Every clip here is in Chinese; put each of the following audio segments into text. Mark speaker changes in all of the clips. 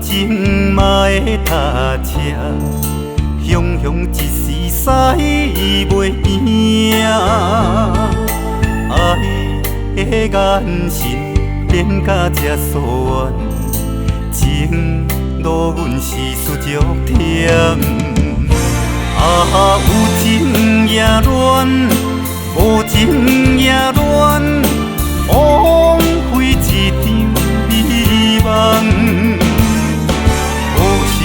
Speaker 1: 情嘛会踏车，雄雄一时使袂赢。爱的眼神变甲这疏远，情路阮是输足忝。有情也乱，无情也乱，枉费一场美梦。有时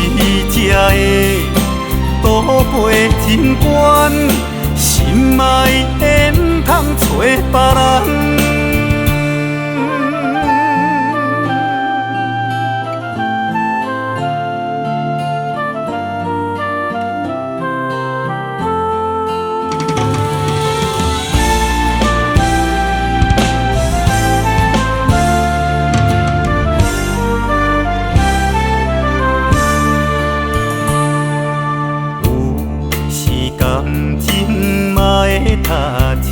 Speaker 1: 才会渡过情关，心爱的毋通找别人。感情嘛会踏车，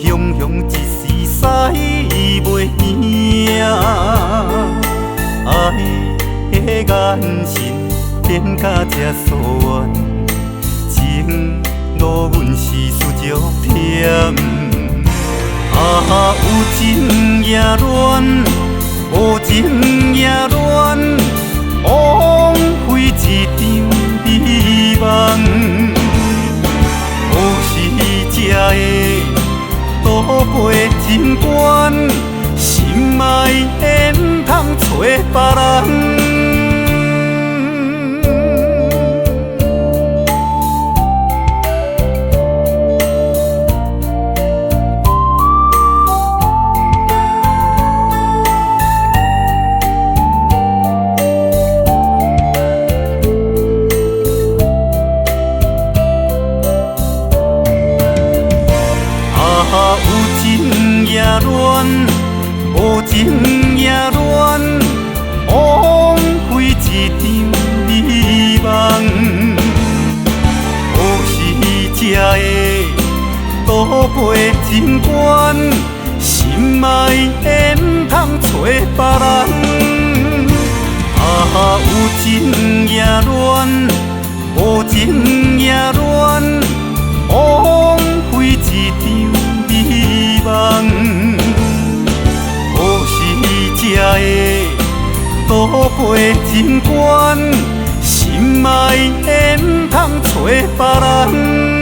Speaker 1: 雄雄一时使袂赢。爱的眼神变甲这疏远，情路阮是输足忝。有情也乱，无情也乱，枉费一场美梦。才会渡过情关，心爱的毋通找别人。有情也乱，无情也乱，枉费一场美梦。有时才会渡过情关，心爱的毋通找别人。有情也乱，无情也乱，枉费一场美梦。有时才会渡过情关，心爱的毋通找别人。